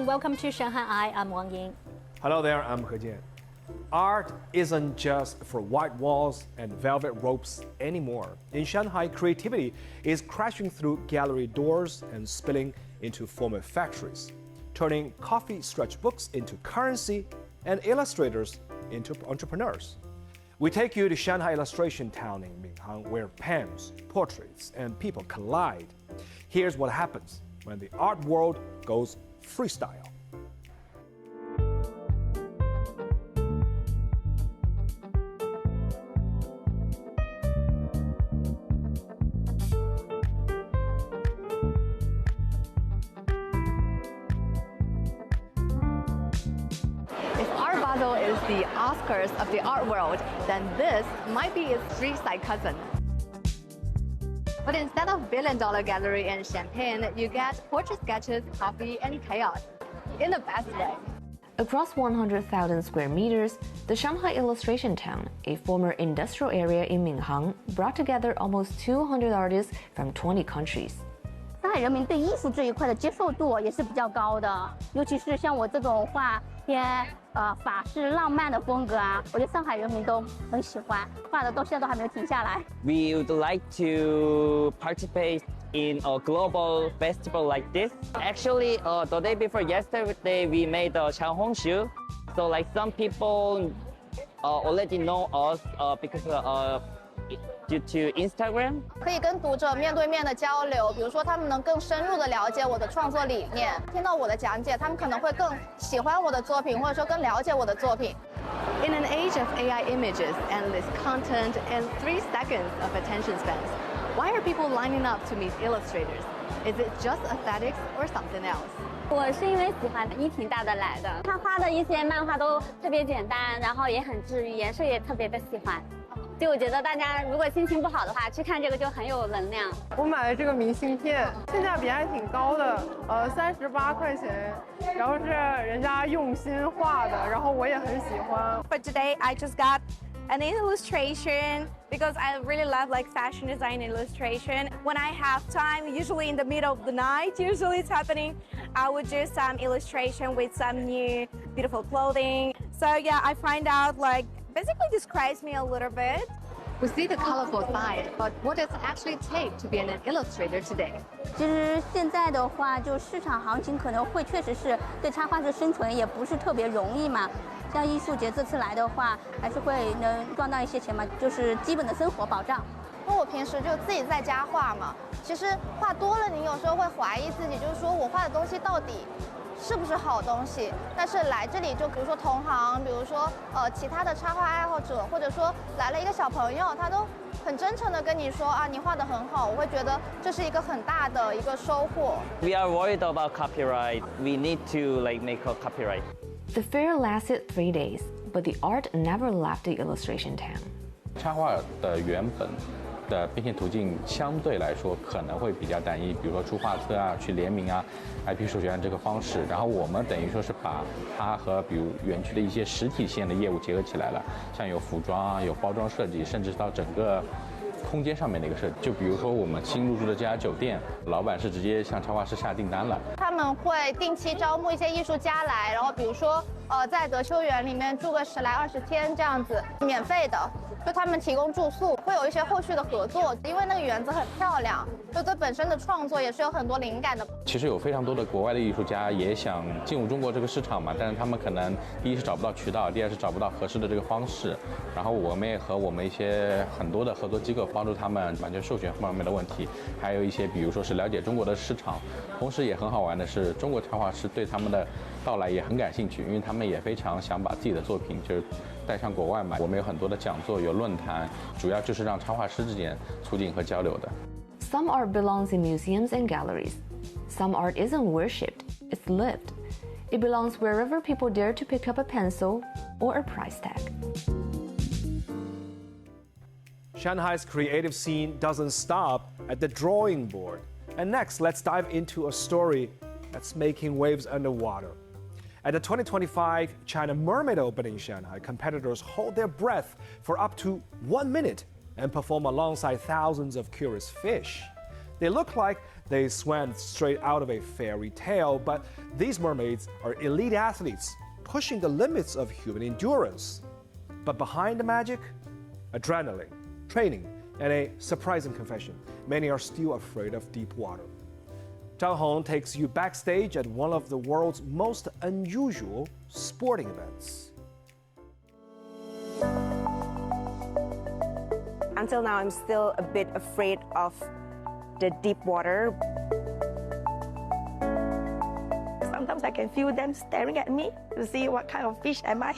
and welcome to Shanghai. I'm Wang Ying. Hello there, I'm He Jian. Art isn't just for white walls and velvet ropes anymore. In Shanghai, creativity is crashing through gallery doors and spilling into former factories, turning coffee sketchbooks into currency and illustrators into entrepreneurs. We take you to Shanghai Illustration Town in Minghang, where pens, portraits, and people collide. Here's what happens when the art world goes freestyle. Is the Oscars of the art world, then this might be its street-side cousin. But instead of billion-dollar gallery and champagne, you get portrait sketches, coffee, and chaos, in the best way. Across 100,000 square meters, the Shanghai Illustration Town, a former industrial area in Minghang, brought together almost 200 artists from 20 countries. 上海人民对艺术这一块的接受度也是比较高的，尤其是像我这种画偏法式浪漫的风格啊，我觉得上海人民都很喜欢，画的到现在都还没有停下来。We would like to participate in a global festival like this. Actually, the day before yesterday, we made a Changhong. So like some people already know us because due to Instagram. 可以跟读者面对面的交流，比如说他们能更深入的了解我的创作理念，听到我的讲解，他们可能会更喜欢我的作品，或者说更了解我的作品。In an age of AI images, endless content, and 3 seconds of attention spans, why are people lining up to meet illustrators? Is it just aesthetics or something else? 我是因为喜欢依婷带的来的，他画的一些漫画都特别简单，然后也很治愈，颜色也特别的喜欢。就我觉得大家如果心情不好的话，去看这个就很有能量。我买了这个明信片，性价比还挺高的，38块钱，然后是人家用心画的，然后我也很喜欢。But today I just got an illustration because I really love like fashion design illustration. When I have time, usually in the middle of the night, usually it's happening, I would do some illustration with some new beautiful clothing. So yeah, I find out like basically describes me a little bit. We see the colorful side, but what does it actually take to be an illustrator today? 其实现在的话，就市场行情可能会确实是对插画师生存也不是特别容易嘛。像艺术节这次来的话，还是会能赚到一些钱嘛，就是基本的生活保障。因为我平时就自己在家画嘛，其实画多了，你有时候会怀疑自己，就是说我画的东西到底是不是好东西？但是来这里，就比如说同行，比如说其他的插画爱好者，或者说来了一个小朋友，他都很真诚的跟你说啊，你画得很好，我会觉得这是一个很大的一个收获。We are worried about copyright. We need to like make a copyright. The fair lasted 3 days, but the art never left the illustration town. 插画的原本的变现途径相对来说可能会比较单一，比如说出画册啊、去联名啊、IP 授权这个方式。然后我们等于说是把它和比如园区的一些实体线的业务结合起来了，像有服装啊、有包装设计，甚至到整个空间上面的一个设计。就比如说我们新入驻的这家酒店，老板是直接向插画师下订单了。他们会定期招募一些艺术家来，然后比如说在德秀园里面住个10来20天这样子，免费的。就他们提供住宿，会有一些后续的合作，因为那个园子很漂亮，就对本身的创作也是有很多灵感的。其实有非常多的国外的艺术家也想进入中国这个市场嘛，但是他们可能第一是找不到渠道，第二是找不到合适的这个方式。然后我们也和我们一些很多的合作机构帮助他们版权授权方面的问题，还有一些比如说是了解中国的市场。同时也很好玩的是，中国插画师对他们的到来也很感兴趣，因为他们也非常想把自己的作品就是带上国外嘛。我们有很多的讲座，有论坛，主要就是让插画师之间促进和交流的。Some art belongs in museums and galleries. Some art isn't worshipped, it's lived. It belongs wherever people dare to pick up a pencil or a price tag. Shanghai's creative scene doesn't stop at the drawing board. And next, let's dive into a story that's making waves underwater. At the 2025 China Mermaid Open in Shanghai, competitors hold their breath for up to 1 minute and perform alongside thousands of curious fish. They look like they swam straight out of a fairy tale, but these mermaids are elite athletes, pushing the limits of human endurance. But behind the magic, adrenaline, training, and a surprising confession. Many are still afraid of deep water. Zhang Hong takes you backstage at one of the world's most unusual sporting events. Until now, I'm still a bit afraid of the deep water. Sometimes I can feel them staring at me to see what kind of fish am I.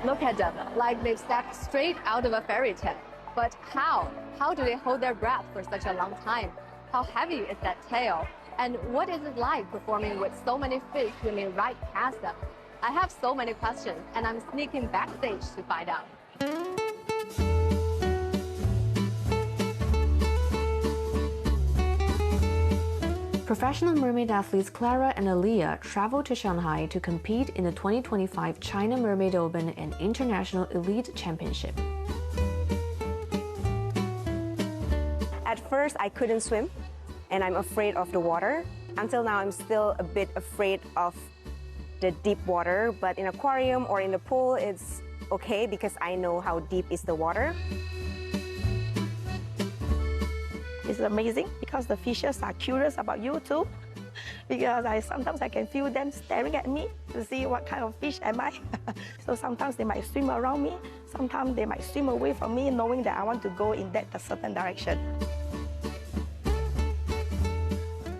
Look at them, like they've stepped straight out of a fairy tale. But how? How do they hold their breath for such a long time? How heavy is that tail? And what is it like performing with so many fish swimming right past them? I have so many questions, and I'm sneaking backstage to find out. Professional mermaid athletes Clara and Aaliyah traveled to Shanghai to compete in the 2025 China Mermaid Open and International Elite Championship. At first, I couldn't swim, and I'm afraid of the water. Until now, I'm still a bit afraid of the deep water, but in aquarium or in the pool, it's okay because I know how deep is the water. It's amazing because the fishes are curious about you too. Because sometimes I can feel them staring at me to see what kind of fish am I. So sometimes they might swim around me, sometimes they might swim away from me, knowing that I want to go in a certain direction.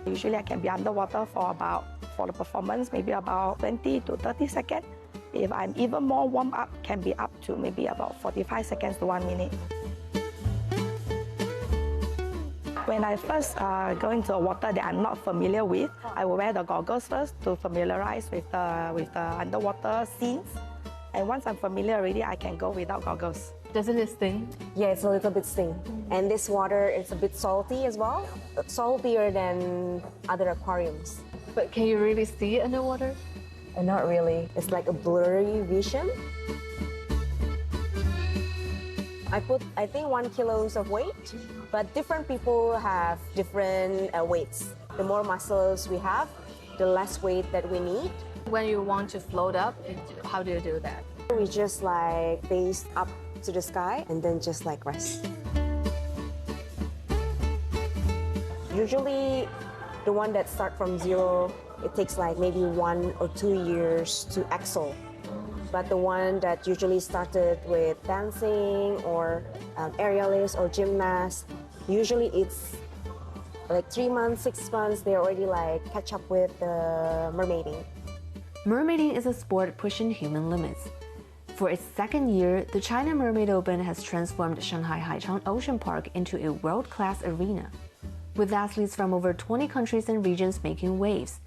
Usually I can be underwater for the performance, maybe about 20 to 30 seconds. If I'm even more warm up, can be up to maybe about 45 seconds to 1 minute. When I first go into a water that I'm not familiar with, I will wear the goggles first to familiarize with the underwater scenes. And once I'm familiar already, I can go without goggles. Doesn't it sting? Yeah, it's a little bit sting. And this water is a bit salty as well, saltier than other aquariums. But can you really see underwater? Not really. It's like a blurry vision. I put, I think, 1 kilo of weight, but different people have different weights. The more muscles we have, the less weight that we need. When you want to float up, how do you do that? We just like face up to the sky and then just like rest. Usually, the one that start from zero, it takes like maybe 1 or 2 years to excel. But the one that usually started with dancing or aerialist or gymnast, usually it's like 3 months, 6 months, they already like catch up with the mermaiding. Mermaiding is a sport pushing human limits. For its second year, the China Mermaid Open has transformed Shanghai Haichang Ocean Park into a world-class arena. With athletes from over 20 countries and regions making waves,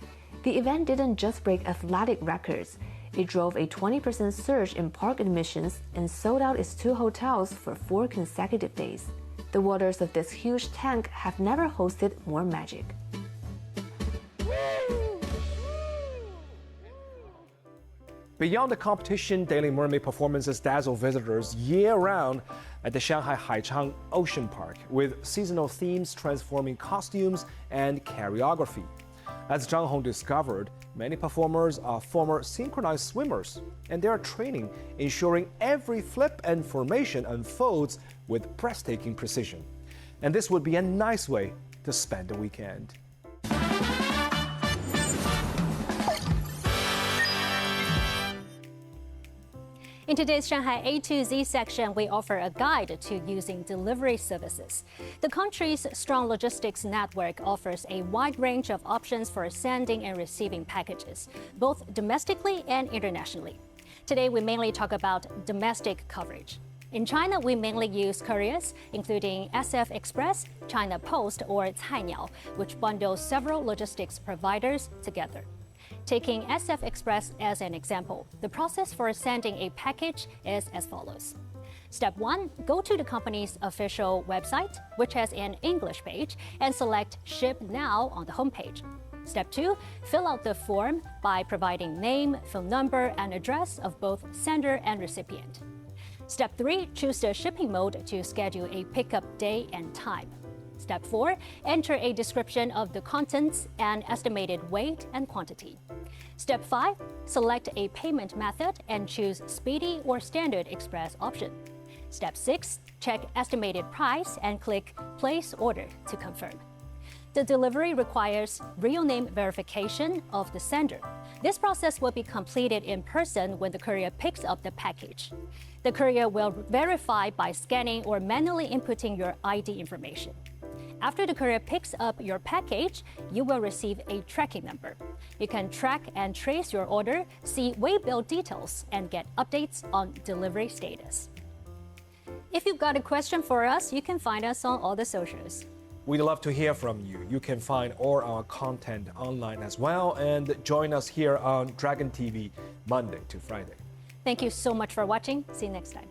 the event didn't just break athletic records. It drove a 20% surge in park admissions and sold out its 2 hotels for 4 consecutive days. The waters of this huge tank have never hosted more magic. Beyond the competition, daily mermaid performances dazzle visitors year-round at the Shanghai Haichang Ocean Park, with seasonal themes transforming costumes and choreography. As Zhang Hong discovered, many performers are former synchronized swimmers, and they are training, ensuring every flip and formation unfolds with breathtaking precision. And this would be a nice way to spend the weekend. In today's Shanghai A to Z section, we offer a guide to using delivery services. The country's strong logistics network offers a wide range of options for sending and receiving packages, both domestically and internationally. Today, we mainly talk about domestic coverage. In China, we mainly use couriers, including SF Express, China Post, or Cainiao, which bundles several logistics providers together. Taking SF Express as an example, the process for sending a package is as follows. Step 1, go to the company's official website, which has an English page, and select Ship Now on the homepage. Step 2, fill out the form by providing name, phone number, and address of both sender and recipient. Step 3, choose the shipping mode to schedule a pickup day and time. Step 4, enter a description of the contents and estimated weight and quantity. Step 5, select a payment method and choose Speedy or Standard Express option. Step 6, check estimated price and click Place Order to confirm. The delivery requires real name verification of the sender. This process will be completed in person when the courier picks up the package. The courier will verify by scanning or manually inputting your ID information. After the courier picks up your package, you will receive a tracking number. You can track and trace your order, see waybill details, and get updates on delivery status. If you've got a question for us, you can find us on all the socials. We'd love to hear from you. You can find all our content online as well and join us here on Dragon TV Monday to Friday. Thank you so much for watching. See you next time.